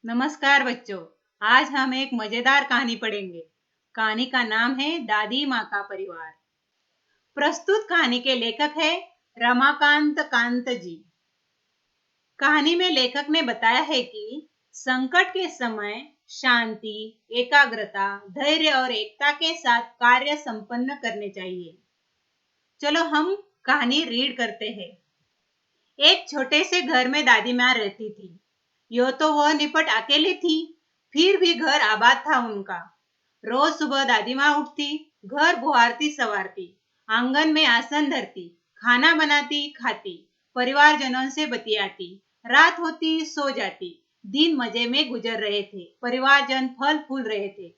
नमस्कार बच्चों। आज हम एक मजेदार कहानी पढ़ेंगे। कहानी का नाम है दादी माँ का परिवार। प्रस्तुत कहानी के लेखक है रमाकांत कांत जी। कहानी में लेखक ने बताया है कि संकट के समय शांति, एकाग्रता, धैर्य और एकता के साथ कार्य संपन्न करने चाहिए। चलो हम कहानी रीड करते हैं। एक छोटे से घर में दादी माँ रहती थी। यो तो वह निपट अकेली थी, फिर भी घर आबाद था उनका। रोज सुबह दादी माँ उठती, घर बुहारती सवारती, आंगन में आसन धरती, खाना बनाती खाती, परिवारजनों से बतियाती, रात होती सो जाती। दिन मजे में गुजर रहे थे, परिवारजन फल फूल रहे थे।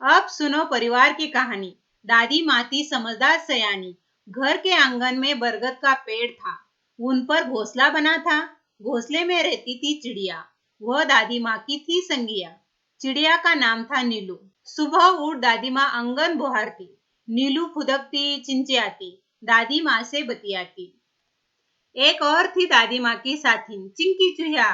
अब सुनो परिवार की कहानी। दादी माँ थी समझदार सयानी। घर के आंगन में बरगद का पेड़ था, उन पर घोंसला बना था। घोंसले में रहती थी चिड़िया, वह दादी माँ की थी संगिया। चिड़िया का नाम था नीलू। सुबह उठ दादी माँ आंगन बुहारती, नीलू फुदकती चिंचियाती, दादी माँ से बतियाती। एक और थी दादी माँ की साथी चिंकी चूहिया,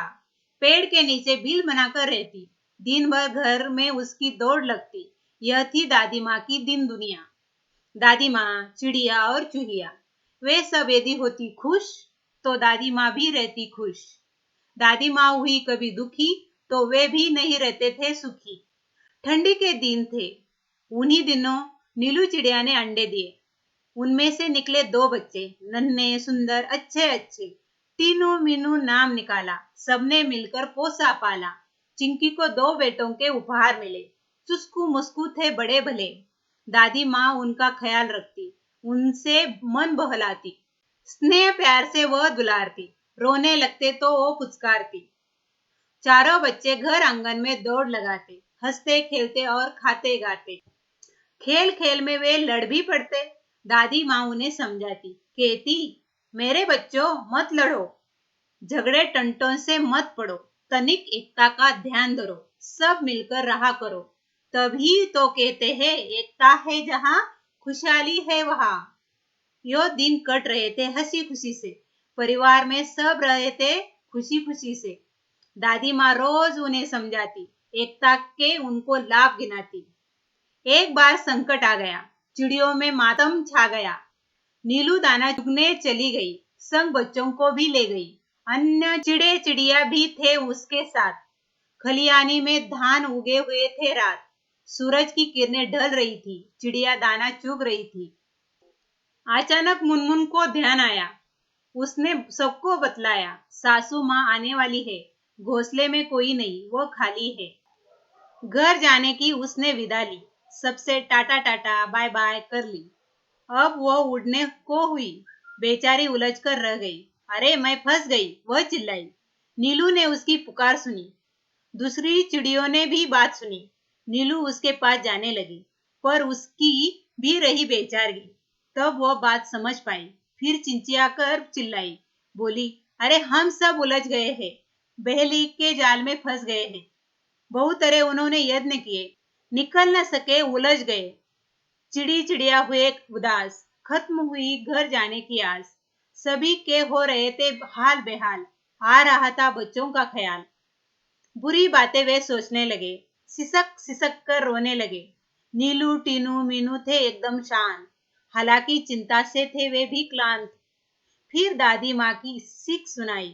पेड़ के नीचे बिल बनाकर रहती। दिन भर घर में उसकी दौड़ लगती। यह थी दादी माँ की दिन दुनिया। दादी माँ, चिड़िया और चूहिया, वे सब यदि होती खुश तो दादी माँ भी रहती खुश। दादी माँ हुई कभी दुखी तो वे भी नहीं रहते थे सुखी। ठंडी के दिन थे। उन्हीं दिनों नीलू चिड़िया ने अंडे दिए। उनमें से निकले दो बच्चे, नन्हे सुंदर अच्छे अच्छे। टीनू मीनू नाम निकाला, सबने मिलकर पोसा पाला। चिंकी को दो बेटों के उपहार मिले, चुस्कू मुस्कू थे बड़े भले। दादी माँ उनका ख्याल रखती, उनसे मन बहलाती, स्नेह प्यार से वह दुलारती, रोने लगते तो वो पुचकारती। चारों बच्चे घर आंगन में दौड़ लगाते, हंसते खेलते और खाते गाते। खेल खेल में वे लड़ भी पड़ते। दादी माँ उन्हें समझाती, कहती, मेरे बच्चों मत लड़ो, झगड़े टंटों से मत पड़ो, तनिक एकता का ध्यान धरो, सब मिलकर रहा करो। तभी तो कहते हैं एकता है जहाँ खुशहाली है वहाँ। यो दिन कट रहे थे हंसी खुशी से। परिवार में सब रहे थे खुशी खुशी से। दादी माँ रोज उन्हें समझाती, एकता के उनको लाभ गिनाती। एक बार संकट आ गया, चिड़ियों में मातम छा गया। नीलू दाना चुगने चली गई, संग बच्चों को भी ले गई। अन्य चिड़े चिड़िया भी थे उसके साथ। खलियानी में धान उगे हुए थे रात। सूरज की किरणें ढल रही थी, चिड़िया दाना चुग रही थी। अचानक मुनमुन को ध्यान आया। उसने सबको बतलाया, सासू माँ आने वाली है, घोंसले में कोई नहीं, वो खाली है। घर जाने की उसने विदा ली, सबसे टाटा टाटा बाय बाय कर ली। अब वो उड़ने को हुई, बेचारी उलझ कर रह गई। अरे मैं फंस गई, वह चिल्लाई। नीलू ने उसकी पुकार सुनी। दूसरी चिड़ियों ने भी बात सुनी। नीलू उसके पास जाने लगी, पर उसकी भी रही बेचारगी। तब वो बात समझ पाई, फिर चिंचियाकर चिल्लाई, बोली, अरे हम सब उलझ गए हैं, बहेली के जाल में फंस गए हैं। बहुत तरह उन्होंने यत्न किए, निकल न सके, उलझ गए। चिड़ी चिड़िया हुए उदास, खत्म हुई घर जाने की आस। सभी के हो रहे थे हाल बेहाल, आ रहा था बच्चों का ख्याल। बुरी बातें वे सोचने लगे, सिसक सिसक कर रोने लगे। नीलू टीनू मीनू थे एकदम शांत, हालांकि चिंता से थे वे भी क्लांत। फिर दादी माँ की सीख सुनाई,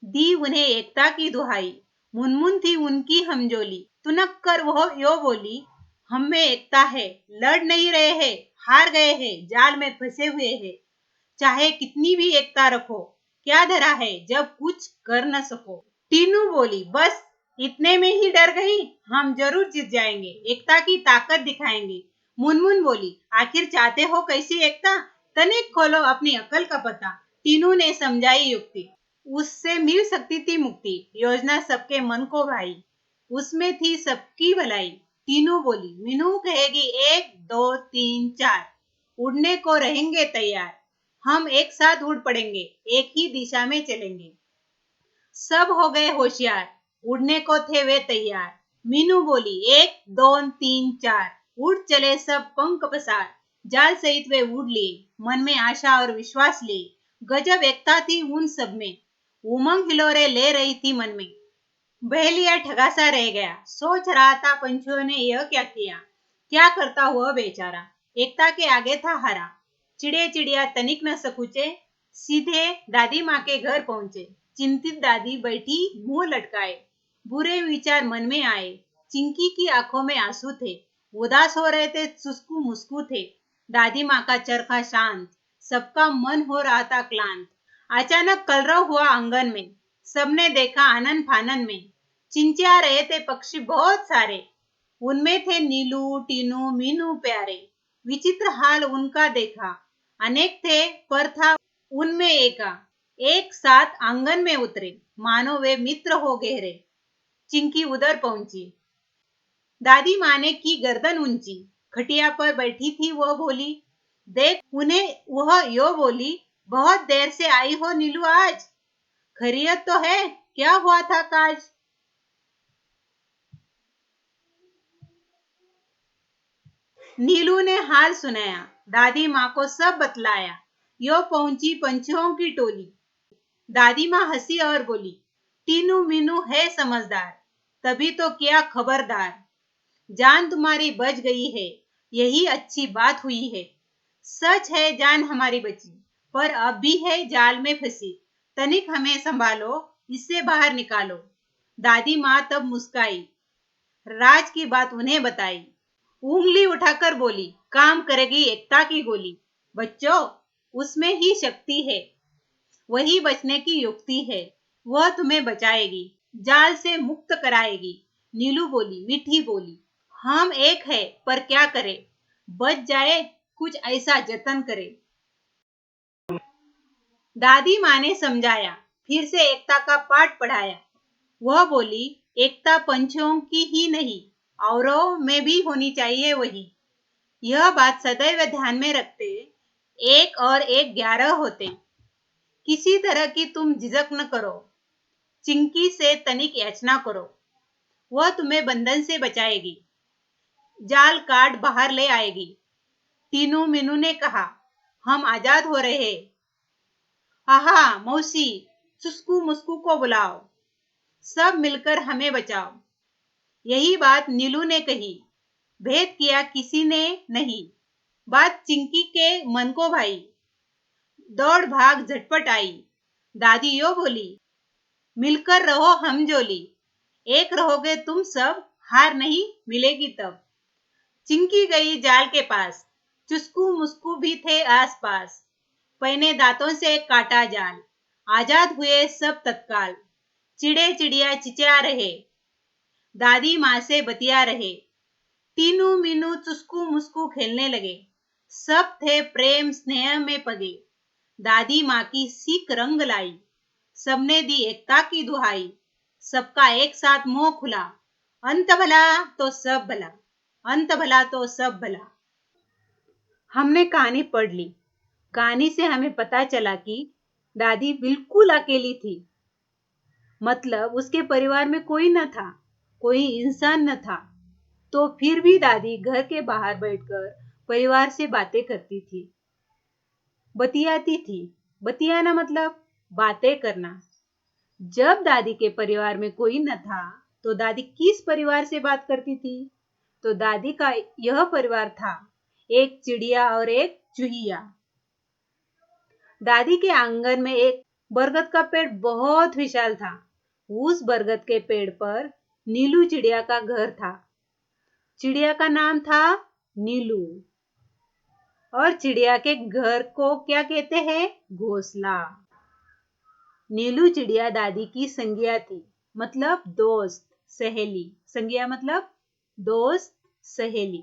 दी उन्हें एकता की दुहाई। मुनमुन थी उनकी हमजोली, तुनक कर वह यो बोली, हम में एकता है, लड़ नहीं रहे हैं, हार गए हैं, जाल में फंसे हुए हैं। चाहे कितनी भी एकता रखो, क्या धरा है जब कुछ कर न सको। टीनू बोली, बस इतने में ही डर गई, हम जरूर जीत जाएंगे, एकता की ताकत दिखाएंगे। मुनमुन बोली, आखिर चाहते हो कैसी एकता, तनिक खोलो अपनी अकल का पता। टीनू ने समझाई युक्ति, उससे मिल सकती थी मुक्ति, योजना सबके मन को भाई, उसमें थी सबकी भलाई। टीनू बोली, मीनू कहेगी एक दो तीन चार, उड़ने को रहेंगे तैयार, हम एक साथ उड़ पड़ेंगे, एक ही दिशा में चलेंगे। सब हो गए होशियार, उड़ने को थे वे तैयार। मीनू बोली, एक दो तीन चार, उड़ चले सब पंख पसार। जाल सहित वे उड़ लिए, मन में आशा और विश्वास लिए। गजब एकता थी उन सब में, उमंग हिलोरे ले रही थी मन में। बहेलिया ठगा सा रह गया। सोच रहा था पंछियों ने यह क्या किया, क्या करता हुआ बेचारा। एकता के आगे था हरा। चिड़े चिड़िया तनिक न सकुचे, सीधे दादी माँ के घर पहुंचे। चिंतित दादी बैठी मुंह लटकाए, बुरे विचार मन में आए। चिंकी की आंखों में आंसू थे, उदास हो रहे थे, सुस्कू मुस्कू थे। दादी माँ का चरखा शांत, सबका मन हो रहा था क्लांत। अचानक कलरव हुआ आंगन में, सबने देखा आनन फानन में। चिंचिया रहे थे पक्षी बहुत सारे, उनमें थे नीलू टीनू मीनू प्यारे। विचित्र हाल उनका देखा, अनेक थे पर था उनमें एका। एक साथ आंगन में उतरे, मानो वे मित्र हो गहरे। चिंकी उधर पहुंची, दादी माँ ने की गर्दन ऊंची। खटिया पर बैठी थी वह बोली, देख उन्हें वह यो बोली, बहुत देर से आई हो नीलू आज, खैरियत तो है, क्या हुआ था काज। नीलू ने हाल सुनाया, दादी माँ को सब बतलाया। यो पहुंची पंछियों की टोली। दादी माँ हंसी और बोली, टीनू मीनू है समझदार, तभी तो किया खबरदार। जान तुम्हारी बच गई है, यही अच्छी बात हुई है। सच है जान हमारी बची, पर अब भी है जाल में फंसी। तनिक हमें संभालो, इससे बाहर निकालो। दादी माँ तब मुस्काई, राज की बात उन्हें बताई। उंगली उठाकर बोली, काम करेगी एकता की गोली। बच्चों, उसमें ही शक्ति है, वही बचने की युक्ति है। वह तुम्हें बचाएगी, जाल से मुक्त कराएगी। नीलू बोली, मीठी बोली, हम एक है पर क्या करे, बच जाए कुछ ऐसा जतन करे। दादी माँ ने समझाया, फिर से एकता का पाठ पढ़ाया। वह बोली, एकता पंछियों की ही नहीं, औरों में भी होनी चाहिए वही। यह बात सदैव ध्यान में रखते, एक और एक 11 होते। किसी तरह की तुम झिझक न करो, चिंकी से तनिक याचना करो, वह तुम्हें बंधन से बचाएगी, जाल काट बाहर ले आएगी। टीनू मीनू ने कहा, हम आजाद हो रहे। आहा मौसी, सुस्कू मुस्कू को बुलाओ, सब मिलकर हमें बचाओ। यही बात नीलू ने कही, भेद किया किसी ने नहीं। बात चिंकी के मन को भाई, दौड़ भाग झटपट आई। दादी यो बोली, मिलकर रहो हम जोली, एक रहोगे तुम सब, हार नहीं मिलेगी तब। चिंकी गई जाल के पास, चुस्कू मुस्कू भी थे आस पास। पहने दांतों से काटा जाल, आजाद हुए सब तत्काल। चिड़े चिड़िया चिचिया रहे, दादी माँ से बतिया रहे। टीनू मीनू चुस्कू मुस्कू खेलने लगे, सब थे प्रेम स्नेह में पगे। दादी माँ की सीख रंग लाई, सबने दी एकता की दुहाई। सबका एक साथ मुंह खुला, अंत भला तो सब भला, अंत भला तो सब भला। हमने कहानी पढ़ ली। कहानी से हमें पता चला कि दादी बिल्कुल अकेली थी, मतलब उसके परिवार में कोई न था, कोई इंसान न था। तो फिर भी दादी घर के बाहर बैठकर परिवार से बातें करती थी, बतियाती थी। बतियाना मतलब बातें करना। जब दादी के परिवार में कोई न था, तो दादी किस परिवार से बात करती थी? तो दादी का यह परिवार था, एक चिड़िया और एक चूहिया। दादी के आंगन में एक बरगद का पेड़ बहुत विशाल था। उस बरगद के पेड़ पर नीलू चिड़िया का घर था। चिड़िया का नाम था नीलू, और चिड़िया के घर को क्या कहते हैं? घोंसला। नीलू चिड़िया दादी की संगिया थी, मतलब दोस्त सहेली। संगिया मतलब दोस्त सहेली।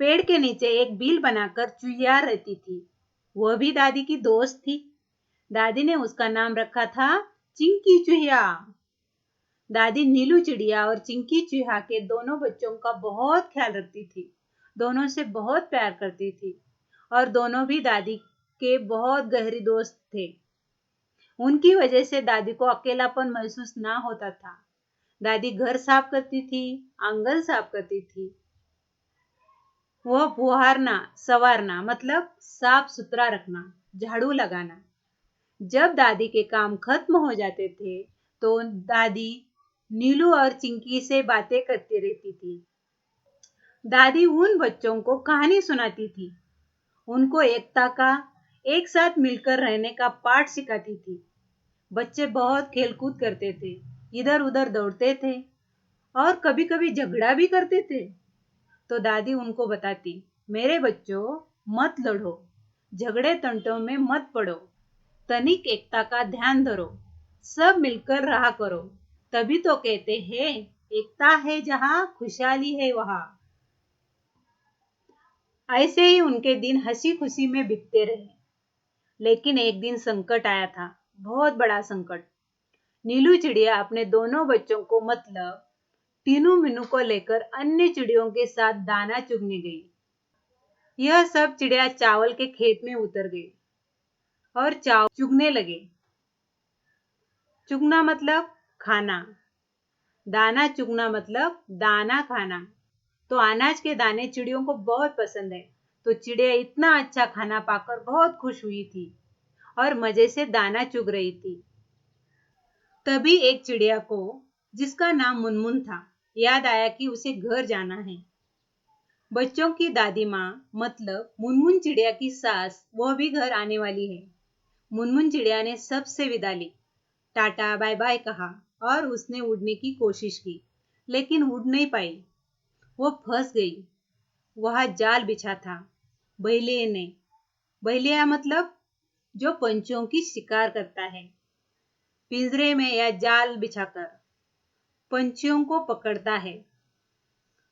पेड़ के नीचे एक बिल बनाकर चुहिया रहती थी, वह भी दादी की दोस्त थी। दादी ने उसका नाम रखा था चिंकी चूहिया। दादी नीलू चिड़िया और चिंकी चूहिया के दोनों बच्चों का बहुत ख्याल रखती थी, दोनों से बहुत प्यार करती थी, और दोनों भी दादी के बहुत गहरी दोस्त थे। उनकी वजह से दादी को अकेलापन महसूस ना होता था। दादी घर साफ करती थी, आंगन साफ करती थी। वह बुहारना संवारना मतलब साफ सुथरा रखना, झाड़ू लगाना। जब दादी के काम खत्म हो जाते थे, तो दादी नीलू और चिंकी से बातें करती रहती थी। दादी उन बच्चों को कहानी सुनाती थी, उनको एकता का, एक साथ मिलकर रहने का पाठ सिखाती थी। बच्चे बहुत खेलकूद करते थे, इधर उधर दौड़ते थे और कभी कभी झगड़ा भी करते थे। तो दादी उनको बताती, मेरे बच्चों, मत लड़ो, झगड़े तंटों में मत पड़ो, तनिक एकता का ध्यान धरो, सब मिलकर रहा करो, तभी तो कहते हैं एकता है जहां खुशहाली है वहां। ऐसे ही उनके दिन हंसी खुशी में बीतते रहे। लेकिन एक दिन संकट आया था, बहुत बड़ा संकट। नीलू चिड़िया अपने दोनों बच्चों को मतलब टीनू मीनू को लेकर अन्य चिड़ियों के साथ दाना चुगने गई। यह सब चिड़िया चावल के खेत में उतर गई और चावल चुगने लगे। चुगना मतलब खाना, दाना चुगना मतलब दाना खाना। तो अनाज के दाने चिड़ियों को बहुत पसंद है। तो चिड़िया इतना अच्छा खाना पाकर बहुत खुश हुई थी और मजे से दाना चुग रही थी। तभी एक चिड़िया को, जिसका नाम मुनमुन था, याद आया कि उसे घर जाना है। बच्चों की दादी माँ मतलब मुनमुन चिड़िया की सास, वह भी घर आने वाली है। मुनमुन चिड़िया ने सबसे विदा ली, टाटा बाय बाय कहा और उसने उड़ने की कोशिश की, लेकिन उड़ नहीं पाई। वो फंस गई। वहां जाल बिछा था। बहेलिये ने, बहेलिया मतलब जो पंछियों की शिकार करता है, पिंजरे में या जाल बिछाकर पंछियों को पकड़ता है।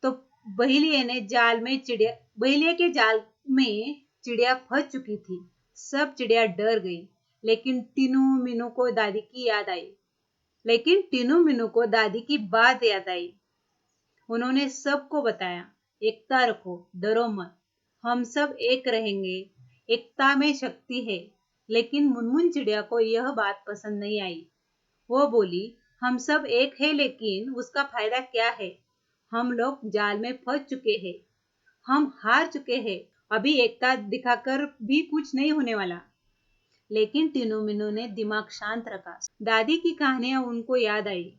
तो बहेलिये के जाल में चिड़िया फंस चुकी थी। सब चिड़िया डर गई, लेकिन टीनू मीनू को दादी की बात याद आई। उन्होंने सबको बताया, एकता रखो, डरो मत, हम सब एक रहेंगे, एकता में शक्ति है। लेकिन मुनमुन चिड़िया को यह बात पसंद नहीं आई। वो बोली, हम सब एक है, लेकिन उसका फायदा क्या है? हम लोग जाल में फंस चुके हैं, हम हार चुके हैं, अभी एकता दिखाकर भी कुछ नहीं होने वाला। लेकिन टीनू मीनू ने दिमाग शांत रखा। दादी की कहानियां उनको याद आई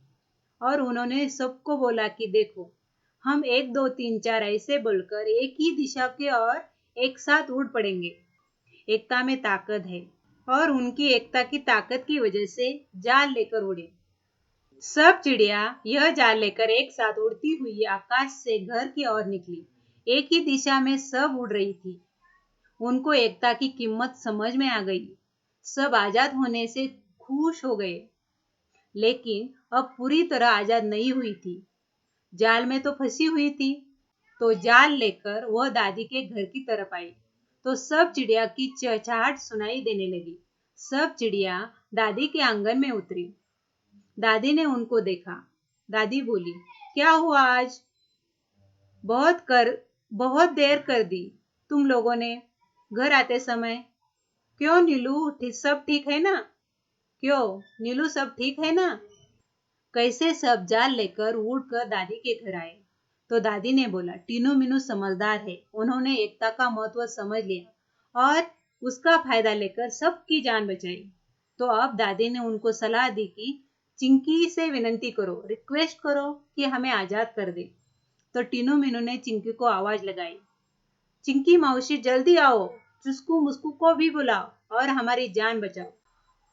और उन्होंने सबको बोला कि देखो, हम 1 2 3 4 ऐसे बोलकर एक ही दिशा की ओर एक साथ उड़ पड़ेंगे। एकता में ताकत है और उनकी एकता की ताकत की वजह से जाल लेकर उड़े। सब चिड़िया यह जाल लेकर एक साथ उड़ती हुई आकाश से घर की ओर निकली। एक ही दिशा में सब उड़ रही थी। उनको एकता की कीमत समझ में आ गई। सब आजाद होने से खुश हो गए, लेकिन अब पूरी तरह आजाद नहीं हुई थी। जाल में तो फंसी हुई थी। तो जाल लेकर वह दादी के घर की तरफ आई तो सब चिड़िया की चहचहाट सुनाई देने लगी। सब चिड़िया दादी के आंगन में उतरी। दादी ने उनको देखा। दादी बोली, क्या हुआ आज? बहुत देर कर दी तुम लोगों ने घर आते समय। क्यों नीलू, सब ठीक है ना? क्यों नीलू, सब ठीक है ना? कैसे सब जाल लेकर उड़कर दादी के घर आए। तो दादी ने बोला, टीनू मीनू समझदार है, उन्होंने एकता का महत्व समझ लिया और उसका फायदा लेकर सबकी जान बचाई। तो अब दादी ने उनको सलाह दी कि चिंकी से विनती करो, रिक्वेस्ट करो कि हमें आजाद कर दे। तो टीनू मीनू ने चिंकी को आवाज लगाई, चिंकी मौसी जल्दी आओ, चुस्कू मुस्कू को भी बुलाओ और हमारी जान बचाओ।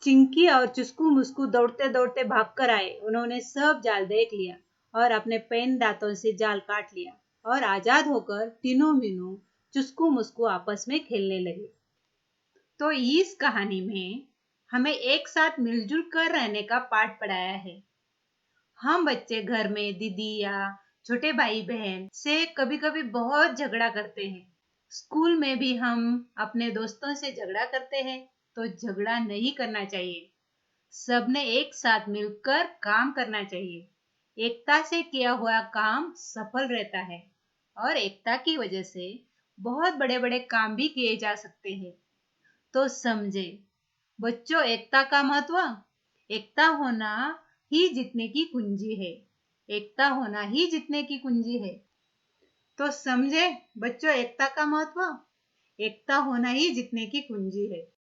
चिंकी और चुस्कू मुस्कू दौड़ते दौड़ते भागकर आए। उन्होंने सब जाल देख लिया और अपने पेन दांतों से जाल काट लिया और आजाद होकर टीनू मीनू चुस्कू मुस्कू आपस में खेलने लगे। तो इस कहानी में हमें एक साथ मिलजुल कर रहने का पाठ पढ़ाया है। हम बच्चे घर में दीदी या छोटे भाई बहन से कभी कभी बहुत झगड़ा करते हैं। स्कूल में भी हम अपने दोस्तों से झगड़ा करते हैं। तो झगड़ा नहीं करना चाहिए। सबने एक साथ मिलकर काम करना चाहिए। एकता से किया हुआ काम सफल रहता है और एकता की वजह से बहुत बड़े बड़े काम भी किए जा सकते हैं। तो समझे बच्चों, एकता का महत्व। एकता होना ही जीतने की कुंजी है। एकता होना ही जीतने की कुंजी है। तो समझे बच्चों एकता का महत्व। एकता होना ही जीतने की कुंजी है।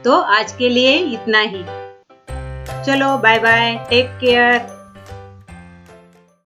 तो आज के लिए इतना ही। चलो बाय बाय, टेक केयर।